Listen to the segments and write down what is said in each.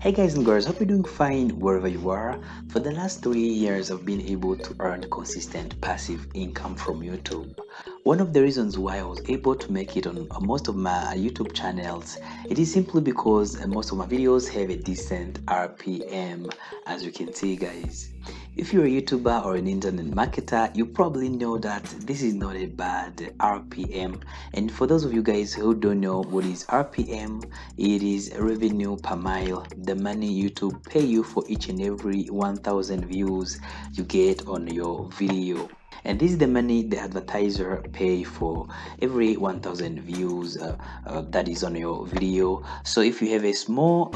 Hey guys and girls, hope you're doing fine wherever you are. For the last 3 years, I've been able to earn consistent passive income from YouTube. One of the reasons why I was able to make it on most of my YouTube channels, it is simply because most of my videos have a decent RPM, as you can see, guys. If you're a YouTuber or an internet marketer, you probably know that this is not a bad RPM. And for those of you guys who don't know what is RPM, it is revenue per mile, the money YouTube pay you for each and every 1000 views you get on your video. And this is the money the advertiser pay for every 1000 views that is on your video. So if you have a small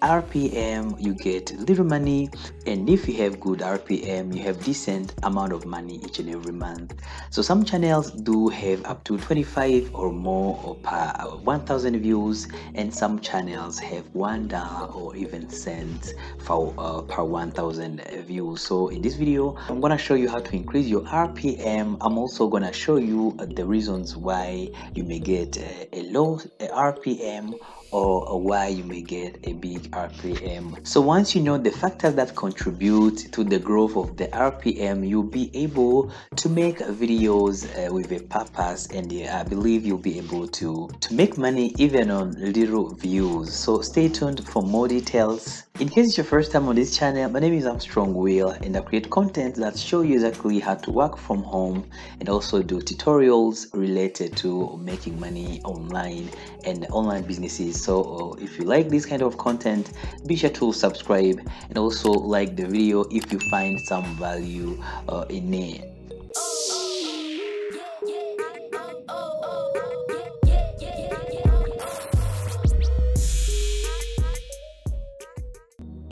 RPM, you get little money, and if you have good RPM, you have decent amount of money each and every month. So some channels do have up to 25 or more or per 1000 views, and some channels have $1 or even cents for per 1000 views. So in this video, I'm gonna show you how to increase your RPM. I'm also gonna show you the reasons why you may get a low RPM or why you may get a big RPM. So once you know the factors that contribute to the growth of the RPM, you'll be able to make videos with a purpose, and I believe you'll be able to make money even on little views. So stay tuned for more details. In case it's your first time on this channel, my name is Armstrong Wil, and I create content that show you exactly how to work from home and also do tutorials related to making money online and online businesses. So if you like this kind of content, be sure to subscribe and also like the video if you find some value in it.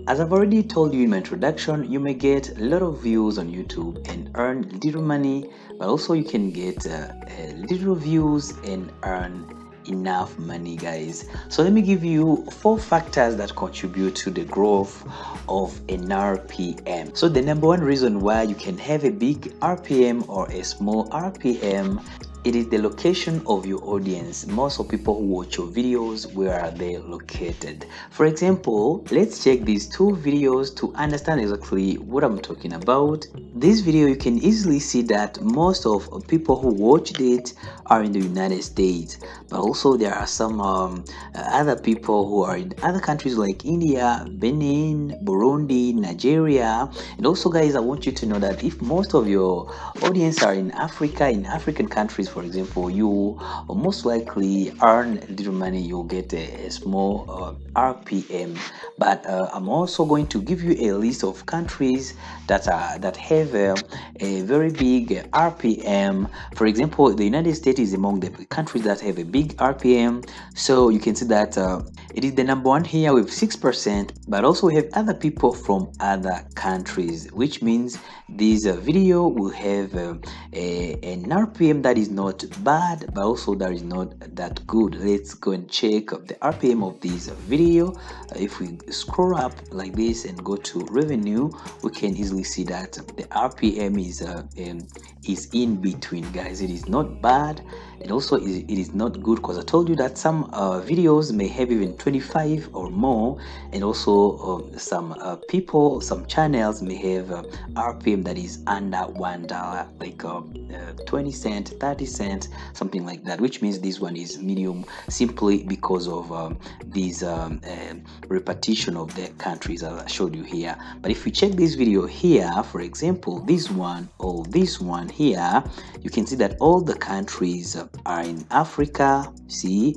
As I've already told you in my introduction, you may get a lot of views on YouTube and earn little money, but also you can get little views and earn enough money, guys. So let me give you 4 factors that contribute to the growth of an RPM. So the number one reason why you can have a big RPM or a small RPM, it is the location of your audience. Most of people who watch your videos, where are they located? For example, let's check these 2 videos to understand exactly what I'm talking about. This video, you can easily see that most of people who watched it are in the United States, but also there are some other people who are in other countries like India, Benin, Burundi, Nigeria. And also, guys, I want you to know that if most of your audience are in Africa, in African countries, for example, you will most likely earn little money. You'll get a small RPM. But I'm also going to give you a list of countries that have a very big RPM. For example, the United States is among the countries that have a big RPM. So you can see that it is the number one here with 6%. But also we have other people from other countries, which means this video will have an RPM that is not bad, but also that is not that good. Let's go and check the RPM of this video. If we scroll up like this and go to revenue, we can easily see that the RPM is in between, guys. It is not bad, and also it is not good, because I told you that some videos may have even 25 or more, and also some people, some channels may have RPM that is under $1, like 20 cents, 30 cents, something like that, which means this one is medium, simply because of these repetition of the countries as I showed you here. But if you check this video here, for example, this one or this one here, you can see that all the countries are in Africa. See,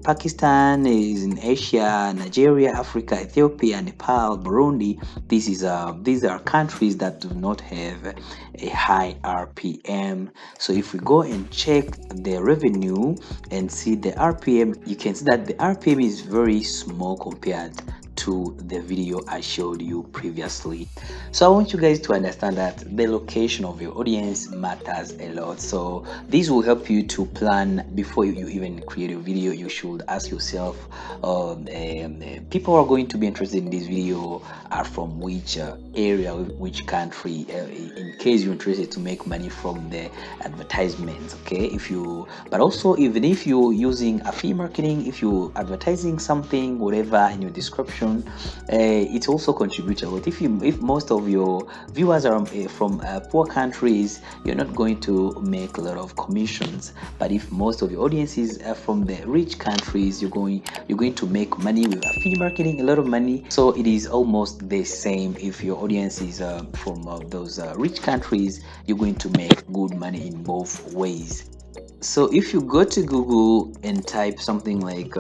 Pakistan is in Asia, Nigeria, Africa, Ethiopia, Nepal, Burundi. These are countries that do not have a high RPM. So if we go and check the revenue and see the RPM, you can see that the RPM is very small compared to the video I showed you previously. So I want you guys to understand that the location of your audience matters a lot. So this will help you to plan before you even create a video. You should ask yourself, people who are going to be interested in this video are from which area, which country, in case you're interested to make money from the advertisements. Okay, but also even if you're using affiliate marketing, if you're advertising something, whatever, in your description commission, it also contributes a lot. If most of your viewers are from poor countries, you're not going to make a lot of commissions. But if most of your audiences are from the rich countries, you're going to make money with affiliate marketing, a lot of money. So it is almost the same. If your audience is from those rich countries, you're going to make good money in both ways. So if you go to Google and type something like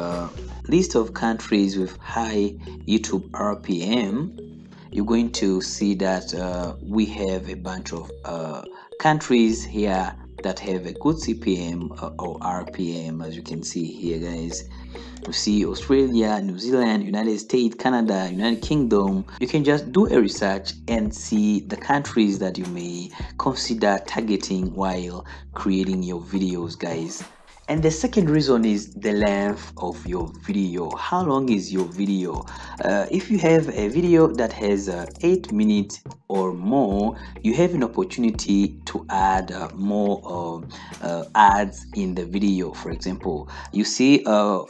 list of countries with high YouTube RPM, you're going to see that we have a bunch of countries here that have a good CPM or RPM, as you can see here, guys. You see Australia, New Zealand, United States, Canada, United Kingdom. You can just do a research and see the countries that you may consider targeting while creating your videos, guys. And the second reason is the length of your video. How long is your video? If you have a video that has 8 minutes or more, you have an opportunity to add more ads in the video. For example, you see while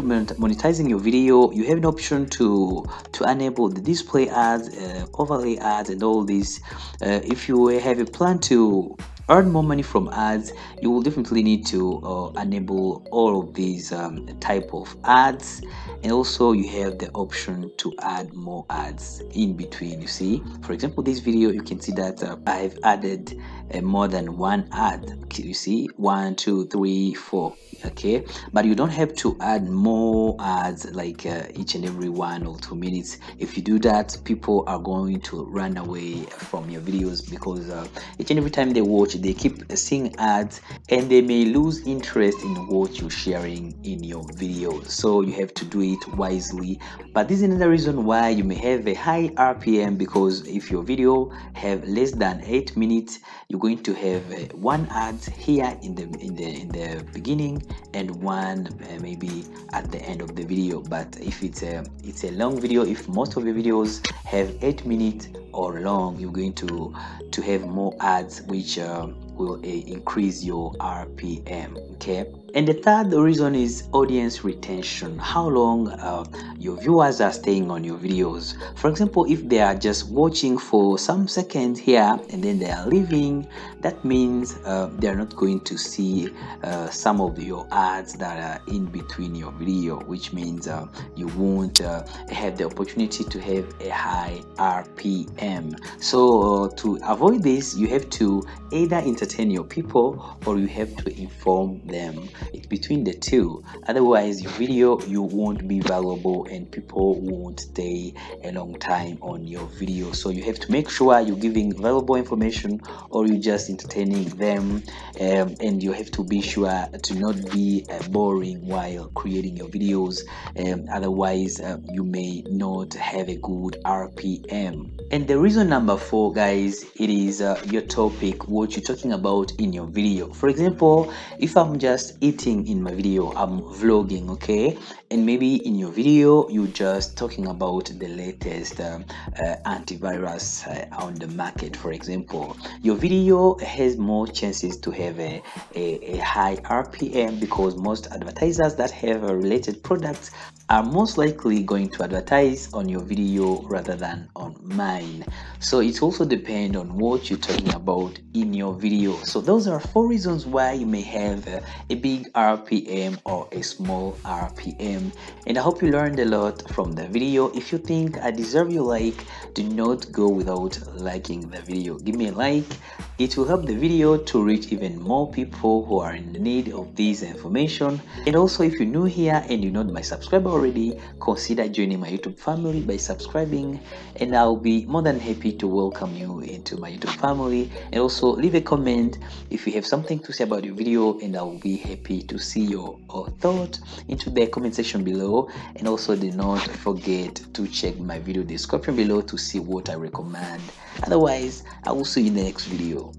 monetizing your video, you have an option to enable the display ads, overlay ads, and all this. If you have a plan to earn more money from ads, you will definitely need to enable all of these type of ads. And also you have the option to add more ads in between. You see, for example, this video, you can see that I've added more than one ad. You see, 1, 2, 3, 4. Okay, but you don't have to add more ads like each and every 1 or 2 minutes. If you do that, people are going to run away from your videos, because each and every time they watch, they keep seeing ads and they may lose interest in what you're sharing in your videos. So you have to do it wisely. But this is another reason why you may have a high RPM, because if your video have less than 8 minutes, you're going to have one ad here in the beginning and one maybe at the end of the video. But if it's a long video, if most of your videos have 8 minutes or long, you're going to have more ads, which will increase your RPM. Okay. And the third reason is audience retention. How long your viewers are staying on your videos. For example, if they are just watching for some seconds here and then they are leaving, that means they are not going to see some of your ads that are in between your video, which means you won't have the opportunity to have a high RPM. So to avoid this, you have to either entertain your people or you have to inform them. It's between the two. Otherwise, your video, you won't be valuable and people won't stay a long time on your video. So you have to make sure you're giving valuable information or you're just entertaining them, and you have to be sure to not be boring while creating your videos. Otherwise, you may not have a good RPM. And the reason number 4, guys, it is your topic, what you're talking about in your video. For example, if I'm just eating in my video, I'm vlogging, okay, and maybe in your video you're just talking about the latest antivirus on the market, for example, your video has more chances to have a high RPM, because most advertisers that have related products are most likely going to advertise on your video rather than on mine. So it also depends on what you're talking about in your video. So those are 4 reasons why you may have a big RPM or a small RPM. And I hope you learned a lot from the video. If you think I deserve your like, do not go without liking the video. Give me a like. It will help the video to reach even more people who are in need of this information. And also, if you're new here and you're not my subscriber already, consider joining my YouTube family by subscribing, and I'll be more than happy to welcome you into my YouTube family. And also leave a comment if you have something to say about your video, and I'll be happy to see your thought into the comment section below. And also do not forget to check my video description below to see what I recommend. Otherwise, I will see you in the next video.